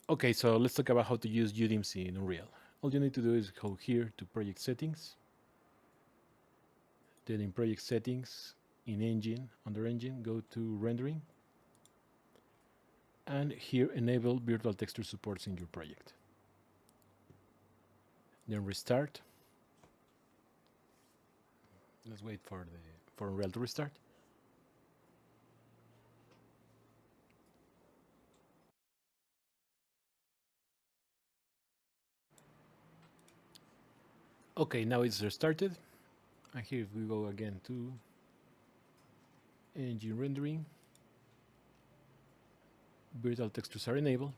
Okay, so let's talk about how to use UDIMs in Unreal. All you need to do is go here to Project Settings, then in Project Settings, in Engine, under Engine, go to Rendering, and here enable Virtual Texture Supports in your project. Then restart. Let's wait for Unreal to restart. Okay, now it's restarted. And here if we go again to Engine Rendering, Virtual Textures are enabled.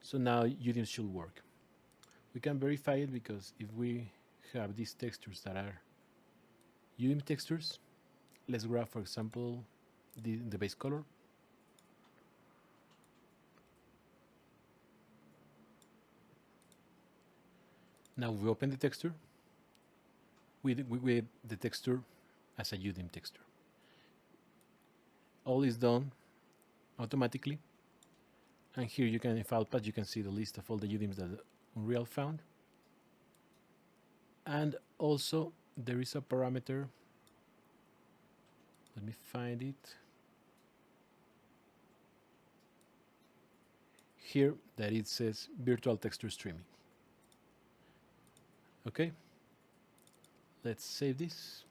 So now UDIMs should work. We can verify it because if we have these textures that are UDIM textures, let's grab, for example, the base color. Now we open the texture with the texture as a UDIM texture. All is done automatically. And here you can, in FilePath, you can see the list of all the UDIMs that Unreal found. And also there is a parameter. Let me find it. Here that it says virtual texture streaming. Okay, let's save this.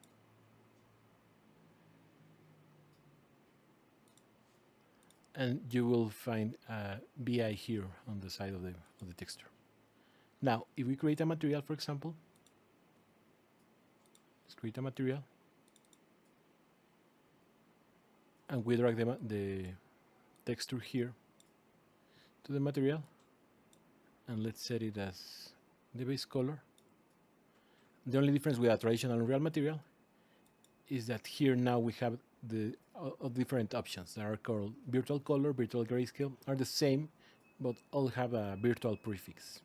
And you will find a BI here on the side of the texture. Now, if we create a material, for example, let's create a material, and we drag the texture here to the material, and let's set it as the base color. The only difference with a traditional Unreal material is that here now we have the different options that are called virtual color, virtual grayscale, are the same, but all have a virtual prefix.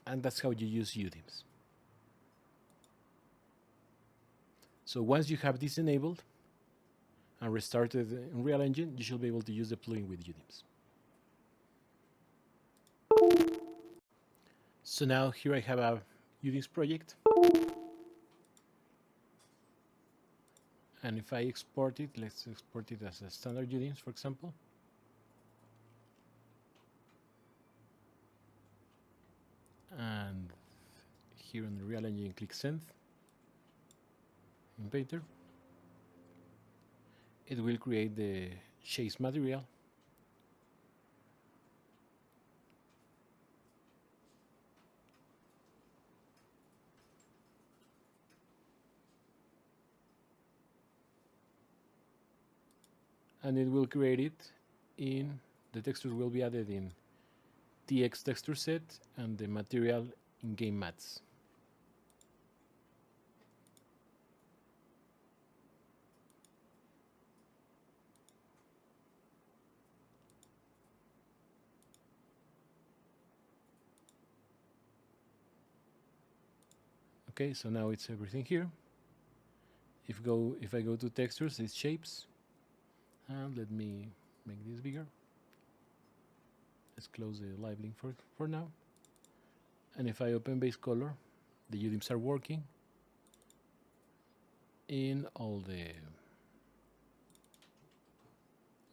And that's how you use UDIMs. So once you have this enabled and restarted Unreal Engine, you should be able to use the plugin with UDIMs. So now here I have a UDIMs project. And if I export it, let's export it as a standard UDIMs, for example. And here in the Unreal Engine, click Send in Painter. It will create the chase material. And it will create it in, the textures will be added in TX texture set and the material in game mats. Okay, so now it's everything here. If I go to textures, it's shapes, and let me make this bigger. Let's close the live link for now. And if I open base color, the UDIMs are working in all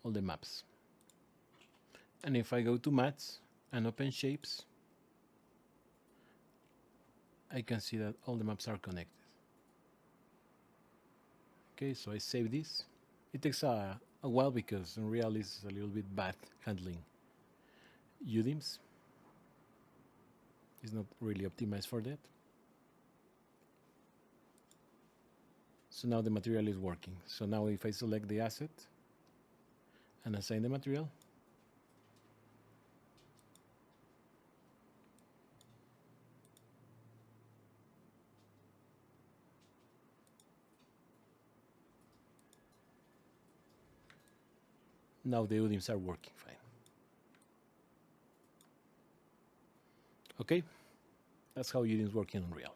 the maps. And if I go to mats and open shapes, I can see that all the maps are connected. Okay, so I save this. It takes a while because Unreal is a little bit bad handling UDIMs. It's not really optimized for that. So now the material is working. So now if I select the asset and assign the material, now the UDIMs are working fine. Okay, that's how UDIMs work in Unreal.